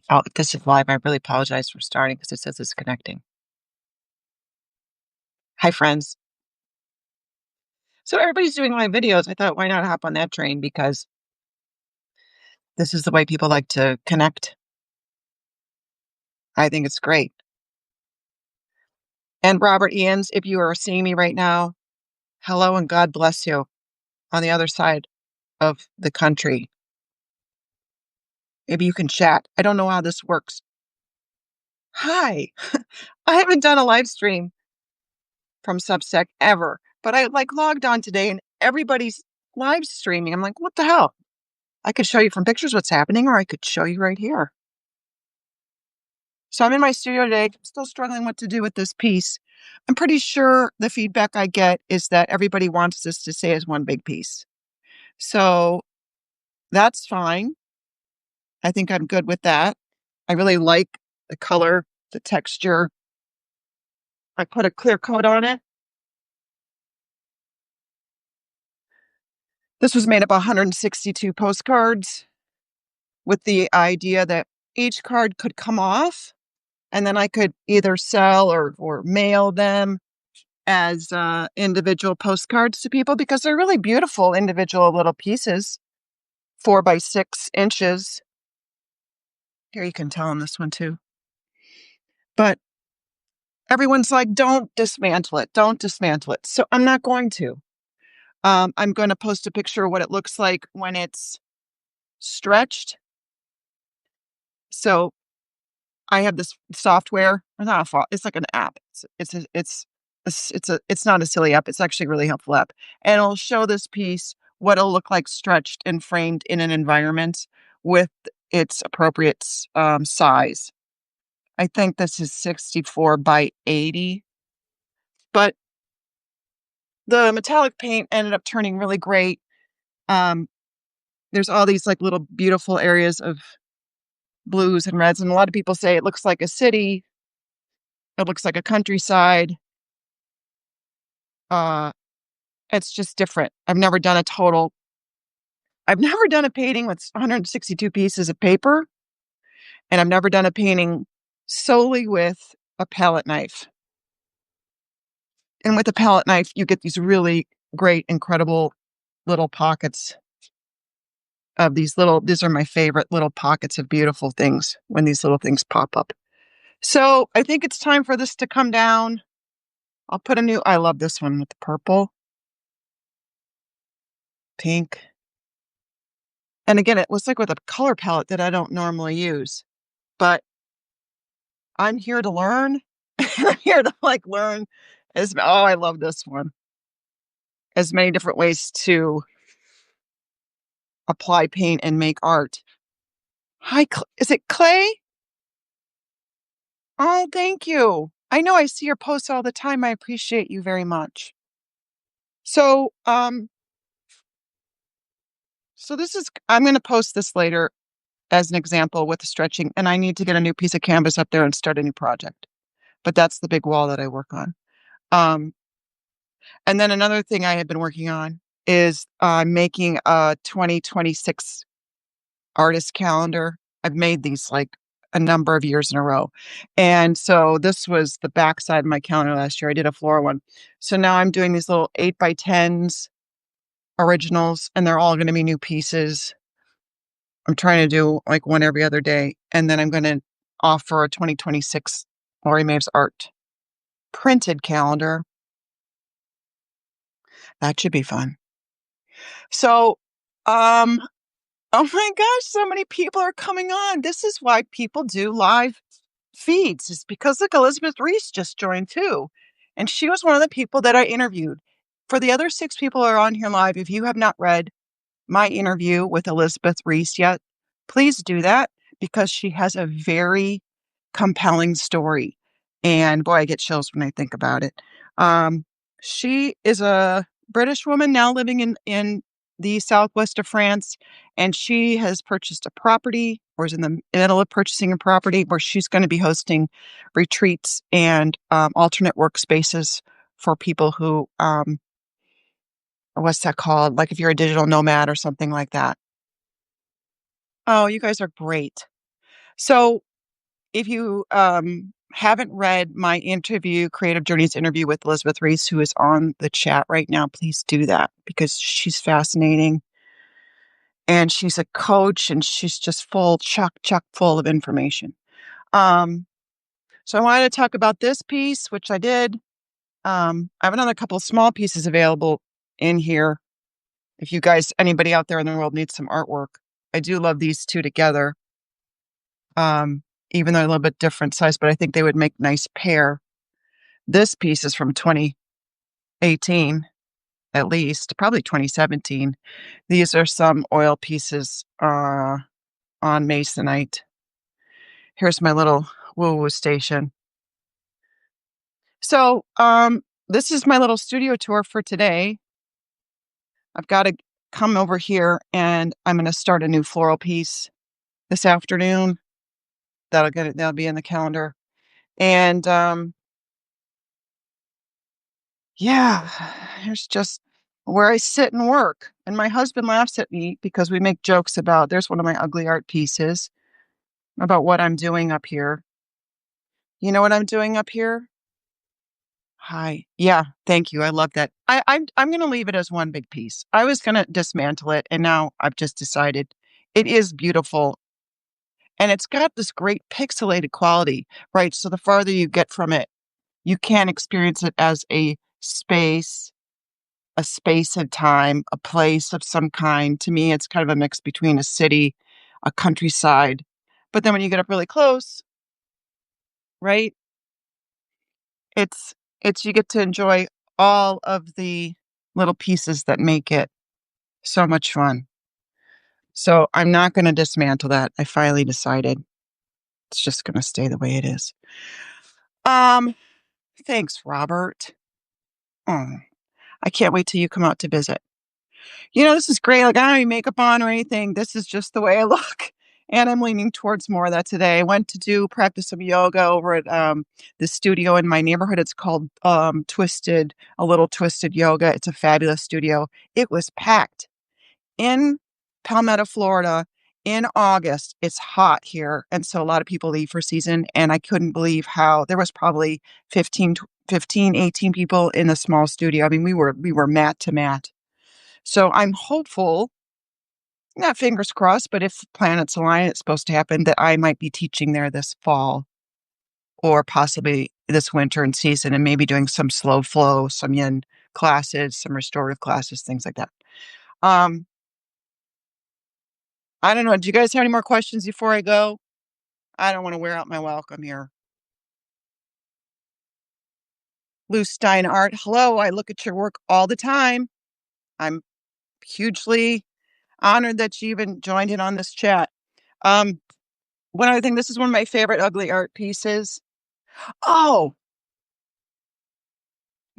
Oh, this is live. I really apologize for starting because it says it's connecting. Hi, friends. So everybody's doing live videos. I thought, why not hop on that train? Because this is the way people like to connect. I think it's great. And Robert Ians, if you are seeing me right now, hello and God bless you on the other side of the country. Maybe you can chat. I don't know how this works. Hi. I haven't done a live stream from Substack ever, but I logged on today and everybody's live streaming. I'm like, what the hell? I could show you from pictures what's happening, or I could show you right here. So I'm in my studio today. I'm still struggling what to do with this piece. I'm pretty sure the feedback I get is that everybody wants this to stay as one big piece. So that's fine. I think I'm good with that. I really like the color, the texture. I put a clear coat on it. This was made up of 162 postcards with the idea that each card could come off and then I could either sell or mail them as individual postcards to people because they're really beautiful individual little pieces, 4 by 6 inches. Here you can tell on this one too. But everyone's like, don't dismantle it. Don't dismantle it. So I'm not going to. I'm going to post a picture of what it looks like when it's stretched. So I have this software. It's like an app. It's not a silly app. It's actually a really helpful app, and it'll show this piece what it'll look like stretched and framed in an environment with its appropriate size. I think this is 64 by 80, but the metallic paint ended up turning really great. Um, there's all these like little beautiful areas of blues and reds, and a lot of people say it looks like a city. It looks like a countryside. Uh, it's just different. I've never done a painting with 162 pieces of paper, and I've never done a painting solely with a palette knife. And with a palette knife, you get these really great, incredible little pockets of these are my favorite little pockets of beautiful things when these little things pop up. So I think it's time for this to come down. I love this one with the purple, pink. And again, it was like with a color palette that I don't normally use, but I'm here to learn. I'm here to learn I love this one. As many different ways to apply paint and make art. Hi, is it Clay? Oh, thank you. I know I see your posts all the time. I appreciate you very much. So, I'm going to post this later as an example with the stretching, and I need to get a new piece of canvas up there and start a new project. But that's the big wall that I work on. And then another thing I have been working on is making a 2026 artist calendar. I've made these like a number of years in a row. And so this was the backside of my calendar last year. I did a floral one. So now I'm doing these little 8 by 10s originals, and they're all going to be new pieces. I'm trying to do like one every other day. And then I'm going to offer a 2026 Laurie Maves ART printed calendar. That should be fun. So, oh my gosh, so many people are coming on. This is why people do live feeds. It's because look, Elizabeth Reese just joined too. And she was one of the people that I interviewed. For the other 6 people who are on here live, if you have not read my interview with Elizabeth Reese yet, please do that because she has a very compelling story. And boy, I get chills when I think about it. She is a British woman now living in the southwest of France, and she has purchased a property or is in the middle of purchasing a property where she's going to be hosting retreats and alternate workspaces for people who, what's that called? Like if you're a digital nomad or something like that. Oh, you guys are great. So if you haven't read my Creative Journeys interview with Elizabeth Reese, who is on the chat right now, please do that because she's fascinating. And she's a coach and she's just chock full of information. So I wanted to talk about this piece, which I did. I have another couple small pieces available in here. If you guys, anybody out there in the world needs some artwork, I do love these two together. Even though they're a little bit different size, but I think they would make nice pair. This piece is from 2018, at least, probably 2017. These are some oil pieces on Masonite. Here's my little woo-woo station. So, this is my little studio tour for today. I've got to come over here and I'm going to start a new floral piece this afternoon. That'll be in the calendar. And, yeah, here's just where I sit and work. And my husband laughs at me because we make jokes about, there's one of my ugly art pieces about what I'm doing up here. You know what I'm doing up here? Hi. Yeah, thank you. I love that. I'm going to leave it as one big piece. I was going to dismantle it, and now I've just decided it is beautiful, and it's got this great pixelated quality, right? So the farther you get from it, you can experience it as a space and time, a place of some kind. To me, it's kind of a mix between a city, a countryside. But then when you get up really close, right? It's you get to enjoy all of the little pieces that make it so much fun. So I'm not going to dismantle that. I finally decided it's just going to stay the way it is. Um, thanks, Robert. Oh, I can't wait till you come out to visit. This is great. Like, I don't have any makeup on or anything. This is just the way I look. And I'm leaning towards more of that today. I went to practice some yoga over at the studio in my neighborhood. It's called a little twisted yoga. It's a fabulous studio. It was packed in Palmetto, Florida in August. It's hot here. And so a lot of people leave for season. And I couldn't believe how there was probably 18 people in a small studio. I mean, we were mat to mat. So I'm hopeful, not fingers crossed, but if planets align, it's supposed to happen that I might be teaching there this fall or possibly this winter and season and maybe doing some slow flow, some yin classes, some restorative classes, things like that. I don't know. Do you guys have any more questions before I go? I don't want to wear out my welcome here. Lou Stein Art. Hello. I look at your work all the time. I'm hugely honored that you even joined in on this chat. One other thing, this is one of my favorite ugly art pieces. Oh,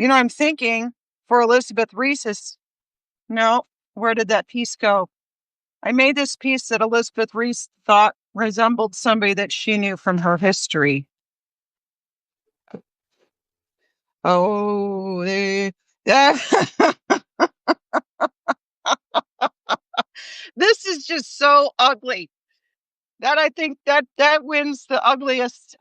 I'm thinking for Elizabeth Reese's. No, where did that piece go? I made this piece that Elizabeth Reese thought resembled somebody that she knew from her history. Oh, this is just so ugly that I think that wins the ugliest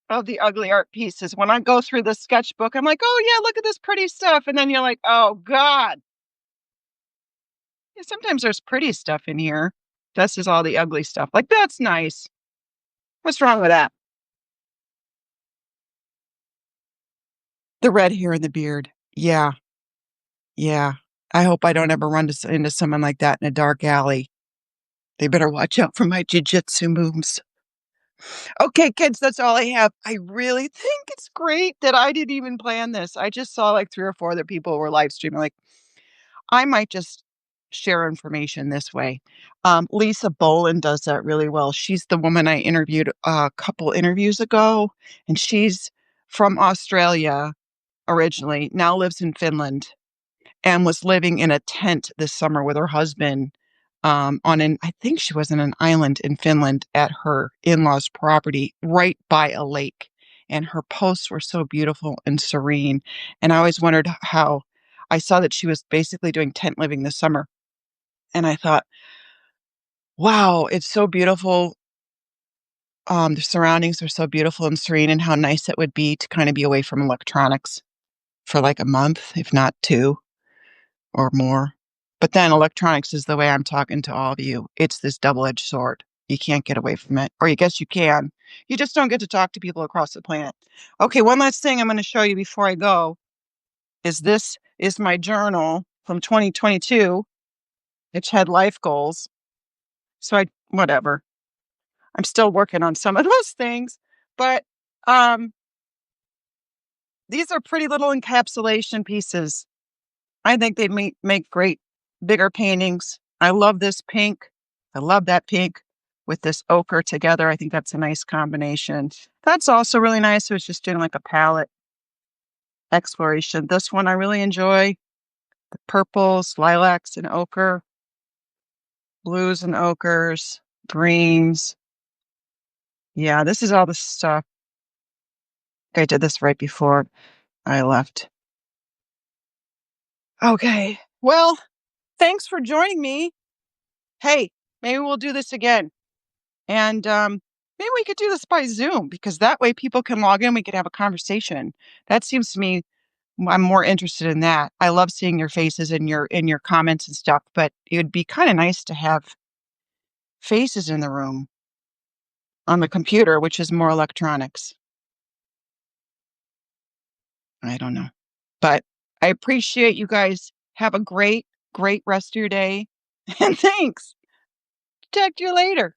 of the ugly art pieces. When I go through the sketchbook, I'm like, oh yeah, look at this pretty stuff. And then you're like, oh God. Yeah, sometimes there's pretty stuff in here. This is all the ugly stuff. Like, that's nice. What's wrong with that? The red hair and the beard. Yeah. Yeah. I hope I don't ever run into someone like that in a dark alley. They better watch out for my jujitsu moves. Okay, kids, that's all I have. I really think it's great that I didn't even plan this. I just saw like 3 or 4 other people were live streaming. Like, I might just share information this way. Lisa Boland does that really well. She's the woman I interviewed a couple interviews ago, and she's from Australia originally, now lives in Finland, and was living in a tent this summer with her husband I think she was in an island in Finland at her in-laws' property right by a lake. And her posts were so beautiful and serene. And I always wondered how I saw that she was basically doing tent living this summer. And I thought, wow, it's so beautiful The surroundings are so beautiful and serene, and how nice it would be to kind of be away from electronics for like a month, if not 2 or more. But then electronics is the way I'm talking to all of you. It's this double-edged sword. You can't get away from it. Or I guess you can. You just don't get to talk to people across the planet. Okay, one last thing I'm going to show you before I go is this is my journal from 2022, which had life goals. So whatever. I'm still working on some of those things, but these are pretty little encapsulation pieces. I think they make great bigger paintings. I love this pink. I love that pink with this ochre together. I think that's a nice combination. That's also really nice. I was just doing like a palette exploration. This one I really enjoy. The purples, lilacs, and ochre, blues and ochres, greens. Yeah, this is all the stuff. I did this right before I left. Okay. Well, thanks for joining me. Hey, maybe we'll do this again. And maybe we could do this by Zoom, because that way people can log in. We could have a conversation. That seems to me I'm more interested in that. I love seeing your faces in your comments and stuff, but it would be kind of nice to have faces in the room on the computer, which is more electronics. I don't know. But I appreciate you guys. Have a great, great rest of your day. And thanks. Talk to you later.